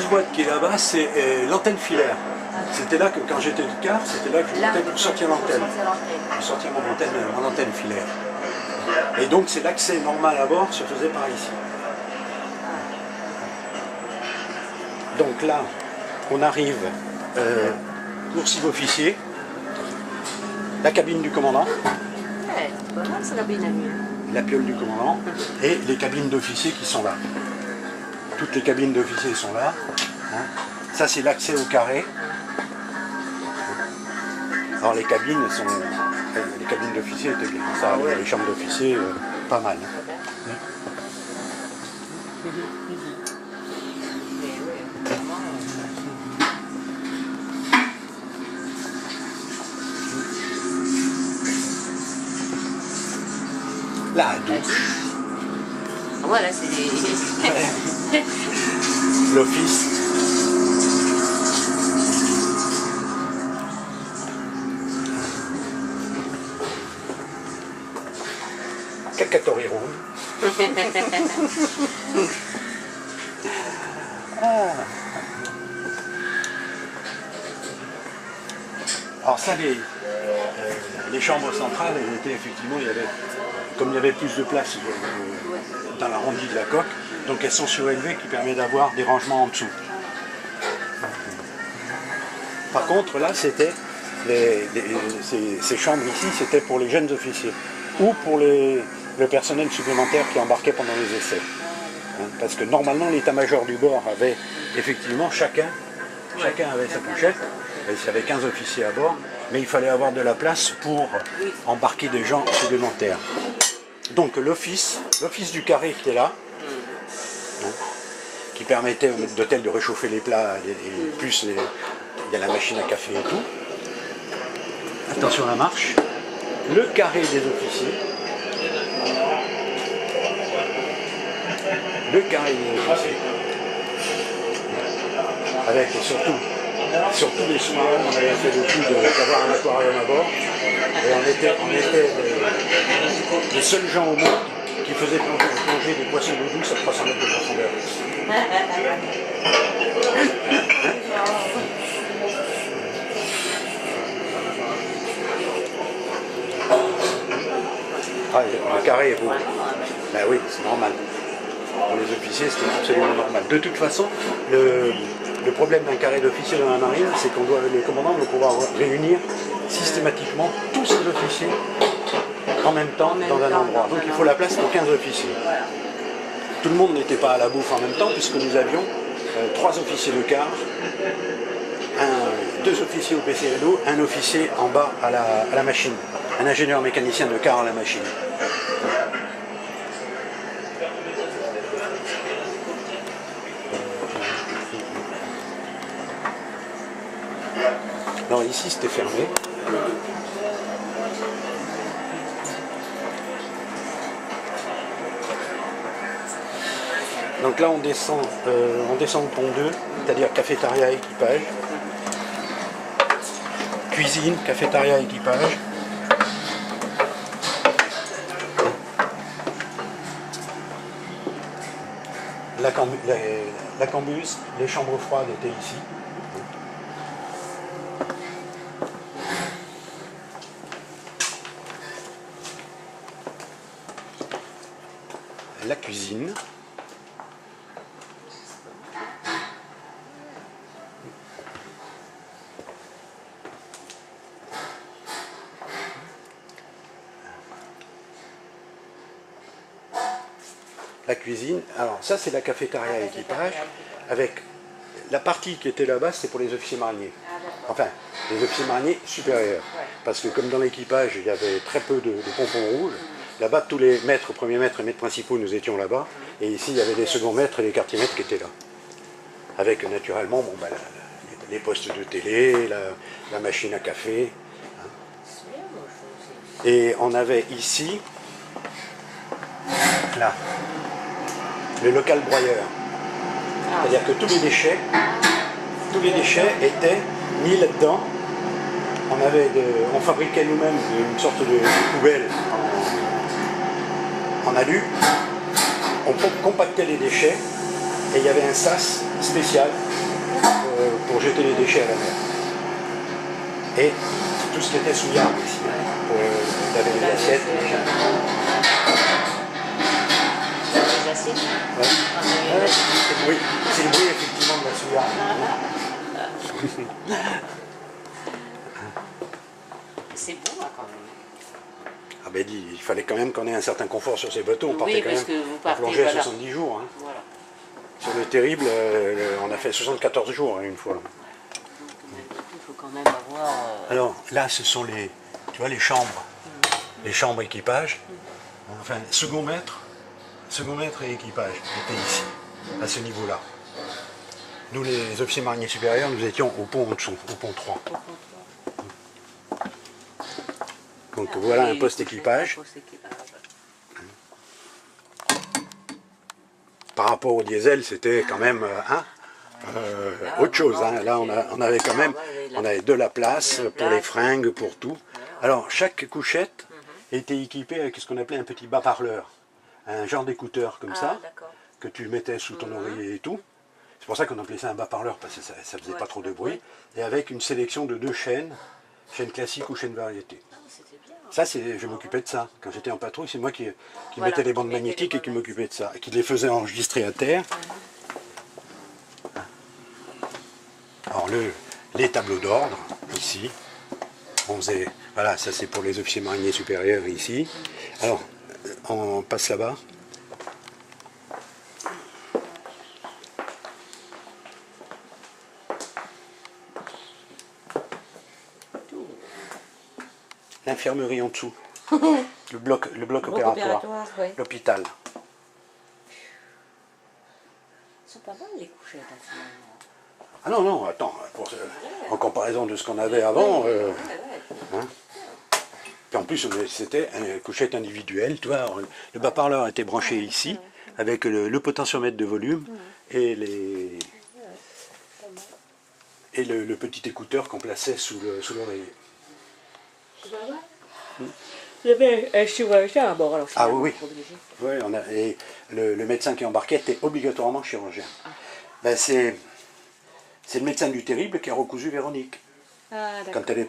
grosse boîte qui est là-bas, c'est l'antenne filaire. C'était là que, quand j'étais de car, c'était là que je montais pour sortir l'antenne. Pour sortir mon antenne filaire. Et donc c'est l'accès normal à bord se faisait par ici. Donc là, on arrive coursive officier, la cabine du commandant, la piole du commandant et les cabines d'officiers qui sont là. Toutes les cabines d'officiers sont là. Hein. Ça c'est l'accès au carré. Alors les cabines d'officiers étaient bien. Ça, les chambres d'officiers, pas mal. La douche. Voilà, c'est des... L'office. Cacatory room. Alors ça, les chambres centrales, elles étaient effectivement, comme il y avait plus de place dans l'arrondi de la coque, donc elles sont surélevées qui permet d'avoir des rangements en dessous. Par contre, là, c'était ces chambres ici, c'était pour les jeunes officiers ou pour le personnel supplémentaire qui embarquait pendant les essais. Parce que normalement, l'état-major du bord avait effectivement chacun avait sa couchette. Il y avait 15 officiers à bord, mais il fallait avoir de la place pour embarquer des gens supplémentaires. Donc l'office du carré qui est là, qui permettait au maître d'hôtel de réchauffer les plats, et plus il y a la machine à café et tout. Attention à la marche. Le carré des officiers. Le carré des officiers. Avec surtout les sous-marins, on avait fait le coup d'avoir un aquarium à bord. Et on était les seuls gens au monde qui faisaient plonger des poissons d'eau douce à 300 mètres de profondeur. Ah, le carré est beau. Ben oui, c'est normal. Pour les officiers, c'est absolument normal. De toute façon, le problème d'un carré d'officiers dans la marine, c'est qu'on le commandant doit pouvoir réunir systématiquement tous ces officiers en même temps dans un endroit. Donc il faut la place pour 15 officiers. Tout le monde n'était pas à la bouffe en même temps, puisque nous avions 3 officiers de quart, 2 officiers au PCLO, un officier en bas à la machine, un ingénieur mécanicien de quart à la machine. Non, ici c'était fermé. Donc là on descend au pont 2, c'est-à-dire cafétéria équipage. Cuisine, cafétéria équipage. La cambuse, les chambres froides étaient ici. La cuisine. La cuisine, alors ça c'est la cafétéria équipage, avec la partie qui était là-bas, c'était pour les officiers mariniers. Enfin, les officiers mariniers supérieurs. Parce que comme dans l'équipage, il y avait très peu de pompons rouges, là-bas, tous les maîtres, premiers maîtres et maîtres principaux, nous étions là-bas. Et ici, il y avait les seconds maîtres et les quartiers maîtres qui étaient là. Avec, naturellement, bon, les postes de télé, la machine à café. Hein. Et on avait ici, là, le local broyeur. C'est-à-dire que tous les déchets étaient mis là-dedans. On fabriquait nous-mêmes une sorte de poubelle en alu. On compactait les déchets et il y avait un sas spécial pour jeter les déchets à la mer. Et tout ce qui était sous l'arbre ici, hein, pour laver les assiettes. Les assiettes. Ouais. Ouais, c'est le bruit effectivement de la souillarde. C'est beau là quand même. Ah ben dit, il fallait quand même qu'on ait un certain confort sur ces bateaux. On partait Oui, quand parce même, que vous on partez, plongeait à voilà. 70 jours. Hein. Voilà. Sur le terrible, on a fait 74 jours hein, une fois. Donc, il faut quand même avoir... Alors là, ce sont les, tu vois, les chambres équipage. Enfin, second maître et équipage étaient ici, à ce niveau-là. Nous, les officiers mariniers supérieurs, nous étions au pont en dessous, au pont 3. Donc voilà un poste équipage. Par rapport au diesel, c'était quand même autre chose. Hein. Là, on avait quand même de la place pour les fringues, pour tout. Alors, chaque couchette était équipée avec ce qu'on appelait un petit bas-parleur. Un genre d'écouteur comme ça, que tu mettais sous ton oreiller et tout. C'est pour ça qu'on appelait ça un bas-parleur, parce que ça faisait pas trop de bruit. Et avec une sélection de 2 chaînes, chaîne classique ou chaîne variété. Ça, je m'occupais de ça. Quand j'étais en patrouille, c'est moi qui mettais les bandes magnétiques et qui m'occupais de ça. Et qui les faisait enregistrer à terre. Alors, les tableaux d'ordre, ici. On faisait, voilà, ça c'est pour les officiers mariniers supérieurs, ici. Alors, on passe là-bas. L'infirmerie en dessous. le bloc opératoire. Oui. L'hôpital. Ils sont pas mal les couchettes finalement. Ah non, non, attends, en comparaison de ce qu'on avait avant, hein. Puis en plus c'était une couchette individuelle, tu vois, le bas-parleur était branché ici, avec le potentiomètre de volume et le petit écouteur qu'on plaçait sous l'oreiller. Il y avait un chirurgien à bord, alors Ah oui, oui. Et le médecin qui embarquait était obligatoirement chirurgien. Ben, c'est le médecin du terrible qui a recousu Véronique. Ah, quand elle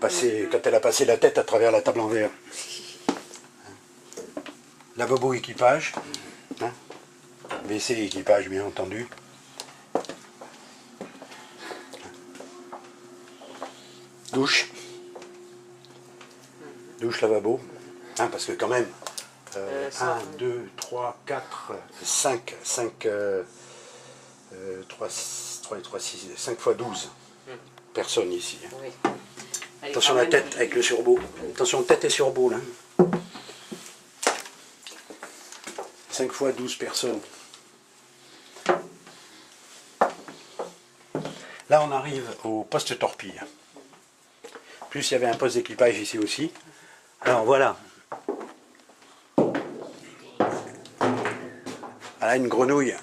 a passé la tête à travers la table en verre. Lavabo équipage. Hein, WC équipage, bien entendu. Douche. Douche, lavabo. Hein, parce que quand même, 1, 2, 3, 4, 5, 5 fois 12 personnes ici. Oui. Attention la tête avec le surbeau. Attention tête et surbeau là. 5 fois 12 personnes. Là on arrive au poste torpille. Plus il y avait un poste d'équipage ici aussi. Alors voilà. Voilà une grenouille.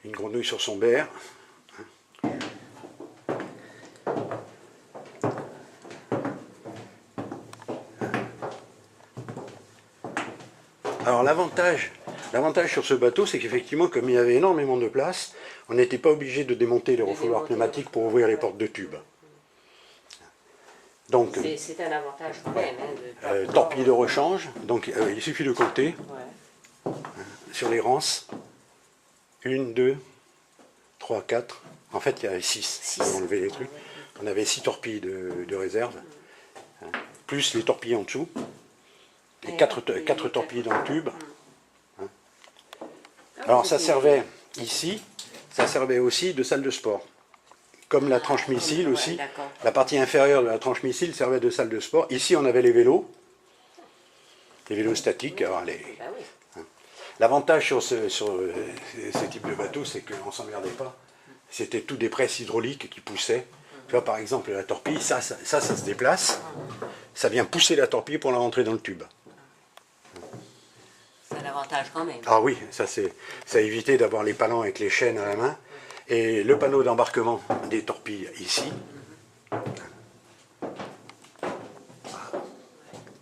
Une grenouille sur son berre. Alors l'avantage sur ce bateau, c'est qu'effectivement, comme il y avait énormément de place, on n'était pas obligé de démonter les refouloirs pneumatiques pour ouvrir les portes de tube. Donc, c'est un avantage quand même. Hein, torpille de rechange, donc il suffit de compter sur les rances. 1, 2, 3, 4. En fait, il y avait 6. On enlevait les trucs. On avait 6 torpilles de réserve, plus les torpilles en dessous. Et 4 torpilles dans le tube. Alors ça servait ici, ça servait aussi de salle de sport. Comme la tranche missile aussi, la partie inférieure de la tranche missile servait de salle de sport. Ici on avait les vélos statiques. L'avantage sur ce type de bateau, c'est qu'on ne s'emmerdait pas. C'était tout des presses hydrauliques qui poussaient. Tu vois, par exemple, la torpille, ça se déplace. Ça vient pousser la torpille pour la rentrer dans le tube. C'est un avantage quand même. Ah oui, ça a évité d'avoir les palans avec les chaînes à la main. Et le panneau d'embarquement des torpilles ici.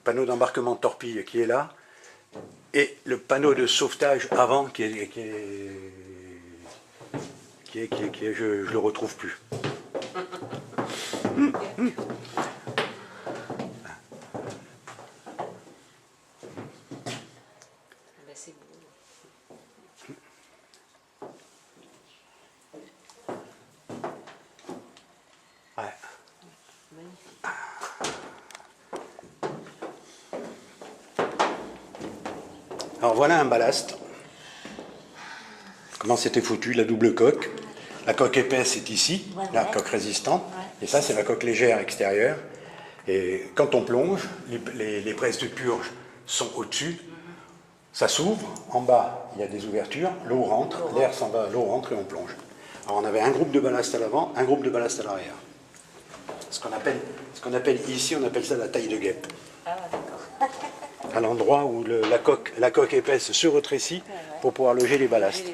Panneau d'embarquement de torpille qui est là. Et le panneau de sauvetage avant qui est je le retrouve plus. Ben, c'est beau. Ouais. Magnifique. Alors voilà un ballast. Comment c'était foutu, la double coque. La coque épaisse est ici, la coque résistante. Et ça, c'est la coque légère extérieure. Et quand on plonge, les presses de purge sont au-dessus. Ça s'ouvre. En bas, il y a des ouvertures. L'eau rentre, l'air s'en va, l'eau rentre et on plonge. Alors on avait un groupe de ballast à l'avant, un groupe de ballast à l'arrière. Ce qu'on appelle ici, on appelle ça la taille de guêpe. Ah, d'accord. À l'endroit où la coque épaisse se rétrécit pour pouvoir loger les ballasts.